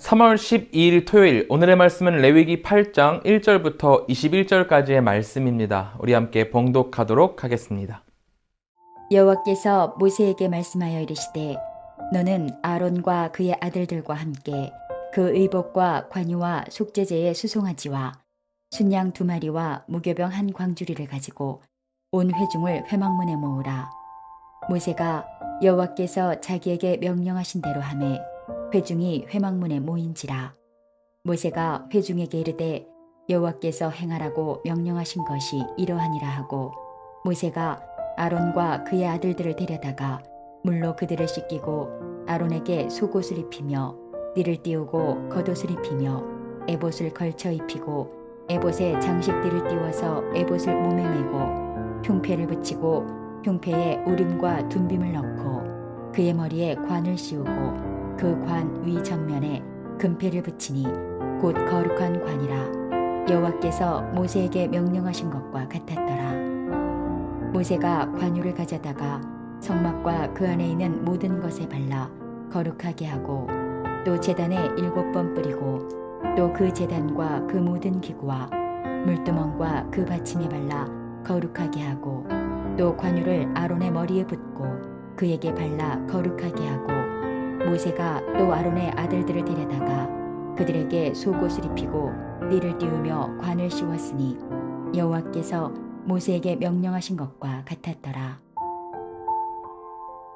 3월 12일 토요일, 오늘의 말씀은 레위기 8장 1절부터 21절까지의 말씀입니다. 우리 함께 봉독하도록 하겠습니다. 여호와께서 모세에게 말씀하여 이르시되 너는 아론과 그의 아들들과 함께 그 의복과 관유와 속죄제의 수송아지와 순양 2마리와 무교병 1광주리를 가지고 온 회중을 회막문에 모으라. 모세가 여호와께서 자기에게 명령하신 대로 하매 회중이 회막문에 모인지라. 모세가 회중에게 이르되 여호와께서 행하라고 명령하신 것이 이러하니라 하고 모세가 아론과 그의 아들들을 데려다가 물로 그들을 씻기고 아론에게 속옷을 입히며 띠를 띄우고 겉옷을 입히며 에봇을 걸쳐 입히고 에봇에 장식띠를 띄워서 에봇을 몸에 메고 흉패를 붙이고 흉패에 우림과 둔빔을 넣고 그의 머리에 관을 씌우고 그 관 위 전면에 금패를 붙이니 곧 거룩한 관이라. 여호와께서 모세에게 명령하신 것과 같았더라. 모세가 관유를 가져다가 성막과 그 안에 있는 모든 것에 발라 거룩하게 하고 또 제단에 7번 뿌리고 또 그 제단과 그 모든 기구와 물두멍과 그 받침에 발라 거룩하게 하고 또 관유를 아론의 머리에 붓고 그에게 발라 거룩하게 하고 모세가 또 아론의 아들들을 데려다가 그들에게 속옷을 입히고 띠를 띄우며 관을 씌웠으니 여호와께서 모세에게 명령하신 것과 같았더라.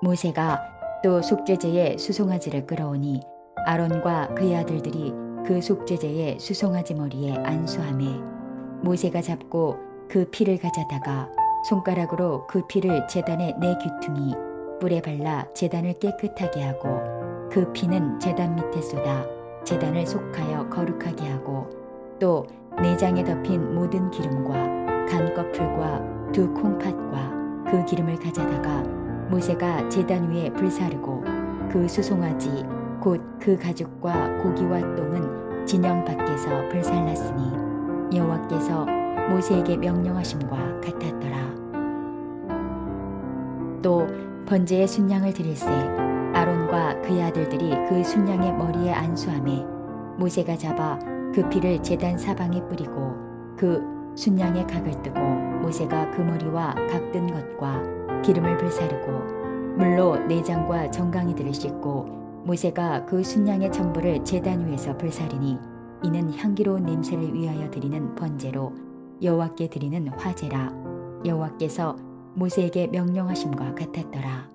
모세가 또 속죄제의 수송아지를 끌어오니 아론과 그의 아들들이 그 속죄제의 수송아지 머리에 안수하매 모세가 잡고 그 피를 가져다가 손가락으로 그 피를 제단의 4귀퉁이 뿔에 발라 제단을 깨끗하게 하고 그 피는 제단 밑에 쏟아 제단을 속하여 거룩하게 하고 또 내장에 덮인 모든 기름과 간꺼풀과 2 콩팥과 그 기름을 가져다가 모세가 제단 위에 불사르고 그 수송아지 곧 그 가죽과 고기와 똥은 진영 밖에서 불살랐으니 여호와께서 모세에게 명령하심과 같았더라. 또 번제의 순양을 드릴새 아론과 그의 아들들이 그 순양의 머리에 안수하매 모세가 잡아 그 피를 제단 사방에 뿌리고 그 순양의 각을 뜨고 모세가 그 머리와 각든 것과 기름을 불사르고 물로 내장과 정강이들을 씻고 모세가 그 순양의 전부를 제단 위에서 불사르니 이는 향기로운 냄새를 위하여 드리는 번제로 여호와께 드리는 화제라. 여호와께서 모세에게 명령하심과 같았더라.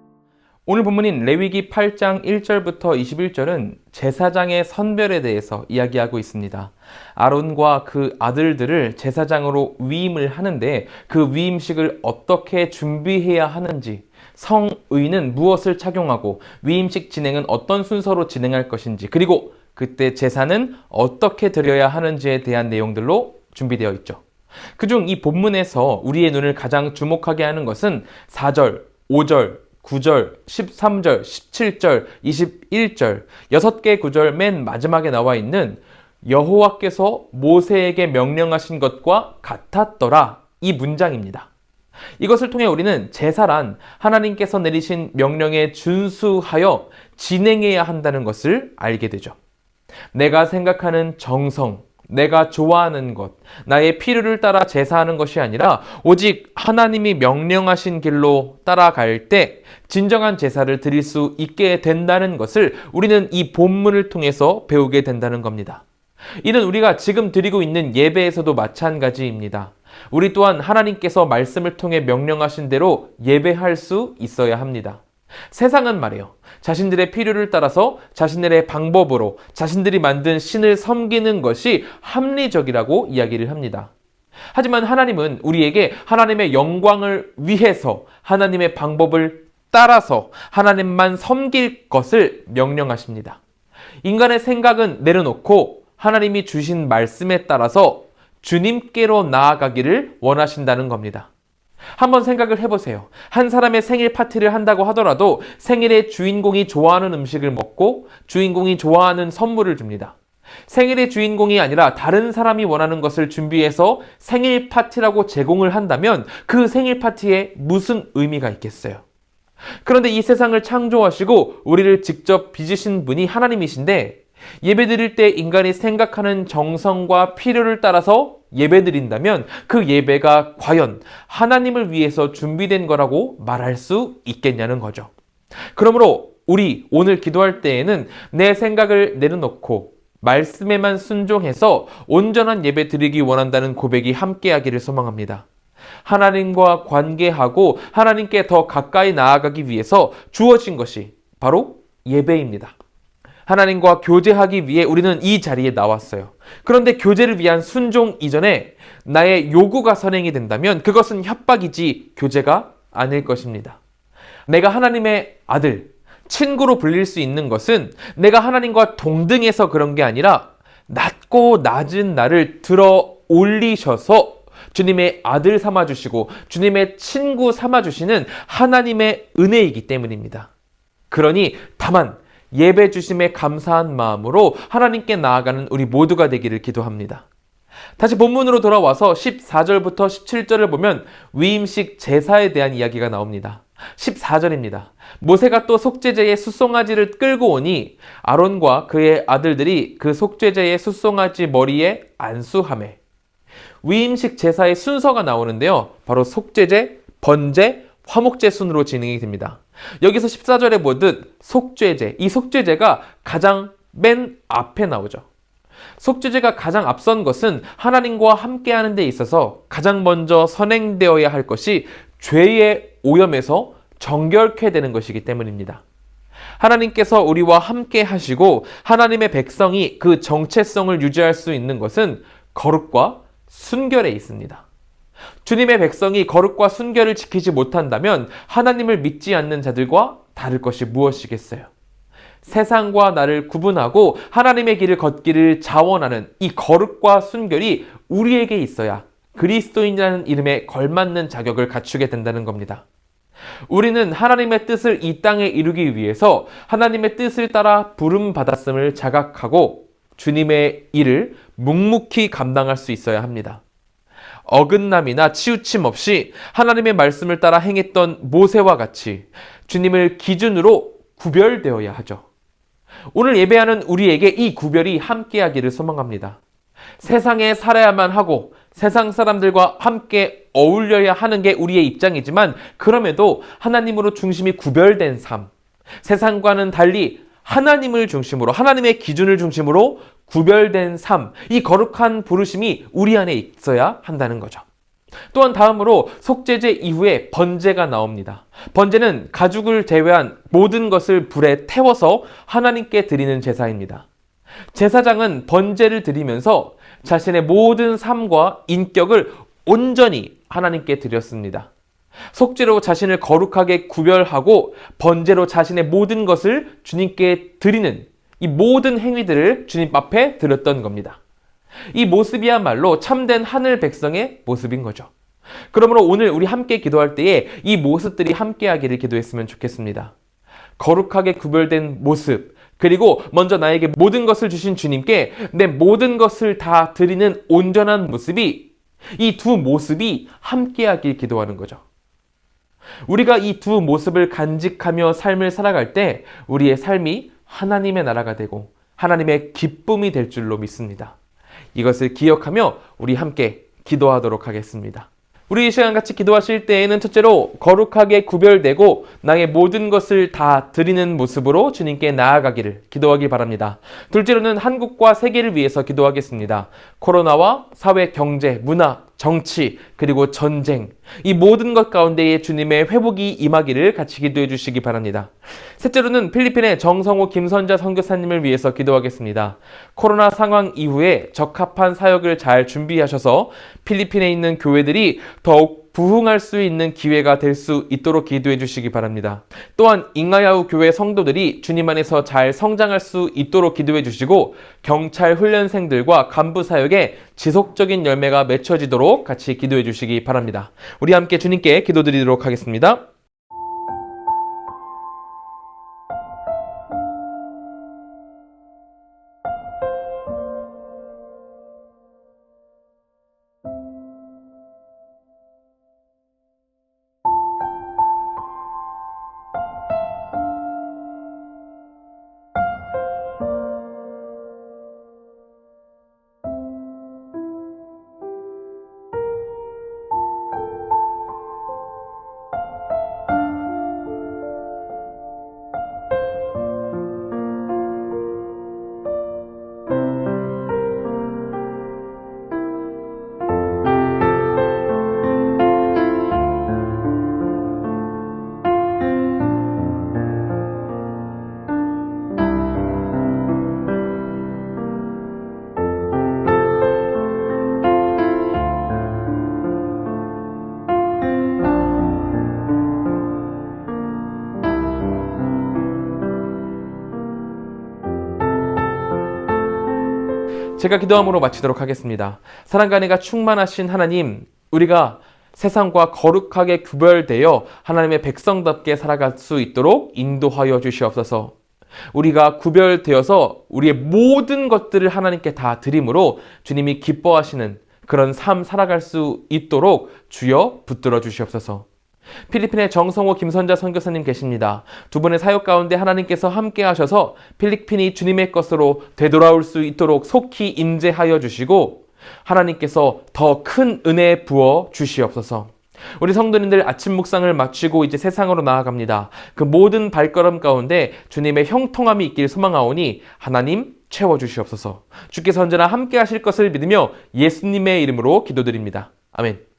오늘 본문인 레위기 8장 1절부터 21절은 제사장의 선별에 대해서 이야기하고 있습니다. 아론과 그 아들들을 제사장으로 위임을 하는데 그 위임식을 어떻게 준비해야 하는지, 성의는 무엇을 착용하고 위임식 진행은 어떤 순서로 진행할 것인지, 그리고 그때 제사는 어떻게 드려야 하는지에 대한 내용들로 준비되어 있죠. 그중 이 본문에서 우리의 눈을 가장 주목하게 하는 것은 4절, 5절, 9절, 13절, 17절, 21절, 6개 구절 맨 마지막에 나와 있는 여호와께서 모세에게 명령하신 것과 같았더라, 이 문장입니다. 이것을 통해 우리는 제사란 하나님께서 내리신 명령에 준수하여 진행해야 한다는 것을 알게 되죠. 내가 생각하는 정성, 내가 좋아하는 것, 나의 필요를 따라 제사하는 것이 아니라 오직 하나님이 명령하신 길로 따라갈 때 진정한 제사를 드릴 수 있게 된다는 것을 우리는 이 본문을 통해서 배우게 된다는 겁니다. 이는 우리가 지금 드리고 있는 예배에서도 마찬가지입니다. 우리 또한 하나님께서 말씀을 통해 명령하신 대로 예배할 수 있어야 합니다. 세상은 말이에요, 자신들의 필요를 따라서 자신들의 방법으로 자신들이 만든 신을 섬기는 것이 합리적이라고 이야기를 합니다. 하지만 하나님은 우리에게 하나님의 영광을 위해서 하나님의 방법을 따라서 하나님만 섬길 것을 명령하십니다. 인간의 생각은 내려놓고 하나님이 주신 말씀에 따라서 주님께로 나아가기를 원하신다는 겁니다. 한번 생각을 해보세요. 한 사람의 생일 파티를 한다고 하더라도 생일의 주인공이 좋아하는 음식을 먹고 주인공이 좋아하는 선물을 줍니다. 생일의 주인공이 아니라 다른 사람이 원하는 것을 준비해서 생일 파티라고 제공을 한다면 그 생일 파티에 무슨 의미가 있겠어요? 그런데 이 세상을 창조하시고 우리를 직접 빚으신 분이 하나님이신데 예배 드릴 때 인간이 생각하는 정성과 필요를 따라서 예배 드린다면 그 예배가 과연 하나님을 위해서 준비된 거라고 말할 수 있겠냐는 거죠. 그러므로 우리 오늘 기도할 때에는 내 생각을 내려놓고 말씀에만 순종해서 온전한 예배 드리기 원한다는 고백이 함께하기를 소망합니다. 하나님과 관계하고 하나님께 더 가까이 나아가기 위해서 주어진 것이 바로 예배입니다. 하나님과 교제하기 위해 우리는 이 자리에 나왔어요. 그런데 교제를 위한 순종 이전에 나의 요구가 선행이 된다면 그것은 협박이지 교제가 아닐 것입니다. 내가 하나님의 아들, 친구로 불릴 수 있는 것은 내가 하나님과 동등해서 그런 게 아니라 낮고 낮은 나를 들어 올리셔서 주님의 아들 삼아주시고 주님의 친구 삼아주시는 하나님의 은혜이기 때문입니다. 그러니 다만 예배 주심에 감사한 마음으로 하나님께 나아가는 우리 모두가 되기를 기도합니다. 다시 본문으로 돌아와서 14절부터 17절을 보면 위임식 제사에 대한 이야기가 나옵니다. 14절입니다. 모세가 또 속죄제의 숫송아지를 끌고 오니 아론과 그의 아들들이 그 속죄제의 숫송아지 머리에 안수하매. 위임식 제사의 순서가 나오는데요. 바로 속죄제, 번제, 화목제 순으로 진행이 됩니다. 여기서 14절에 보듯 속죄제, 이 속죄제가 가장 맨 앞에 나오죠. 속죄제가 가장 앞선 것은 하나님과 함께하는 데 있어서 가장 먼저 선행되어야 할 것이 죄의 오염에서 정결케 되는 것이기 때문입니다. 하나님께서 우리와 함께 하시고 하나님의 백성이 그 정체성을 유지할 수 있는 것은 거룩과 순결에 있습니다. 주님의 백성이 거룩과 순결을 지키지 못한다면 하나님을 믿지 않는 자들과 다를 것이 무엇이겠어요? 세상과 나를 구분하고 하나님의 길을 걷기를 자원하는 이 거룩과 순결이 우리에게 있어야 그리스도인이라는 이름에 걸맞는 자격을 갖추게 된다는 겁니다. 우리는 하나님의 뜻을 이 땅에 이루기 위해서 하나님의 뜻을 따라 부름받았음을 자각하고 주님의 일을 묵묵히 감당할 수 있어야 합니다. 어긋남이나 치우침 없이 하나님의 말씀을 따라 행했던 모세와 같이 주님을 기준으로 구별되어야 하죠. 오늘 예배하는 우리에게 이 구별이 함께하기를 소망합니다. 세상에 살아야만 하고 세상 사람들과 함께 어울려야 하는 게 우리의 입장이지만 그럼에도 하나님으로 중심이 구별된 삶, 세상과는 달리 하나님을 중심으로 하나님의 기준을 중심으로 구별된 삶, 이 거룩한 부르심이 우리 안에 있어야 한다는 거죠. 또한 다음으로 속죄제 이후에 번제가 나옵니다. 번제는 가죽을 제외한 모든 것을 불에 태워서 하나님께 드리는 제사입니다. 제사장은 번제를 드리면서 자신의 모든 삶과 인격을 온전히 하나님께 드렸습니다. 속죄로 자신을 거룩하게 구별하고 번제로 자신의 모든 것을 주님께 드리는 이 모든 행위들을 주님 앞에 드렸던 겁니다. 이 모습이야말로 참된 하늘 백성의 모습인 거죠. 그러므로 오늘 우리 함께 기도할 때에 이 모습들이 함께하기를 기도했으면 좋겠습니다. 거룩하게 구별된 모습, 그리고 먼저 나에게 모든 것을 주신 주님께 내 모든 것을 다 드리는 온전한 모습이, 이 두 모습이 함께하길 기도하는 거죠. 우리가 이 두 모습을 간직하며 삶을 살아갈 때 우리의 삶이 하나님의 나라가 되고 하나님의 기쁨이 될 줄로 믿습니다. 이것을 기억하며 우리 함께 기도하도록 하겠습니다. 우리 이 시간 같이 기도하실 때에는 첫째로 거룩하게 구별되고 나의 모든 것을 다 드리는 모습으로 주님께 나아가기를 기도하기 바랍니다. 둘째로는 한국과 세계를 위해서 기도하겠습니다. 코로나와 사회, 경제, 문화, 정치, 그리고 전쟁, 이 모든 것 가운데에 주님의 회복이 임하기를 같이 기도해 주시기 바랍니다. 셋째로는 필리핀의 정성호 김선자 선교사님을 위해서 기도하겠습니다. 코로나 상황 이후에 적합한 사역을 잘 준비하셔서 필리핀에 있는 교회들이 더욱 부흥할 수 있는 기회가 될 수 있도록 기도해 주시기 바랍니다. 또한 잉하야후 교회 성도들이 주님 안에서 잘 성장할 수 있도록 기도해 주시고 경찰 훈련생들과 간부 사역에 지속적인 열매가 맺혀지도록 같이 기도해 주시기 바랍니다. 우리 함께 주님께 기도드리도록 하겠습니다. 제가 기도함으로 마치도록 하겠습니다. 사랑과 은혜가 충만하신 하나님, 우리가 세상과 거룩하게 구별되어 하나님의 백성답게 살아갈 수 있도록 인도하여 주시옵소서. 우리가 구별되어서 우리의 모든 것들을 하나님께 다 드림으로 주님이 기뻐하시는 그런 삶 살아갈 수 있도록 주여 붙들어 주시옵소서. 필리핀의 정성호 김선자 선교사님 계십니다. 두 분의 사역 가운데 하나님께서 함께 하셔서 필리핀이 주님의 것으로 되돌아올 수 있도록 속히 임재하여 주시고 하나님께서 더 큰 은혜 부어 주시옵소서. 우리 성도님들 아침 묵상을 마치고 이제 세상으로 나아갑니다. 그 모든 발걸음 가운데 주님의 형통함이 있길 소망하오니 하나님 채워주시옵소서. 주께서 언제나 함께 하실 것을 믿으며 예수님의 이름으로 기도드립니다. 아멘.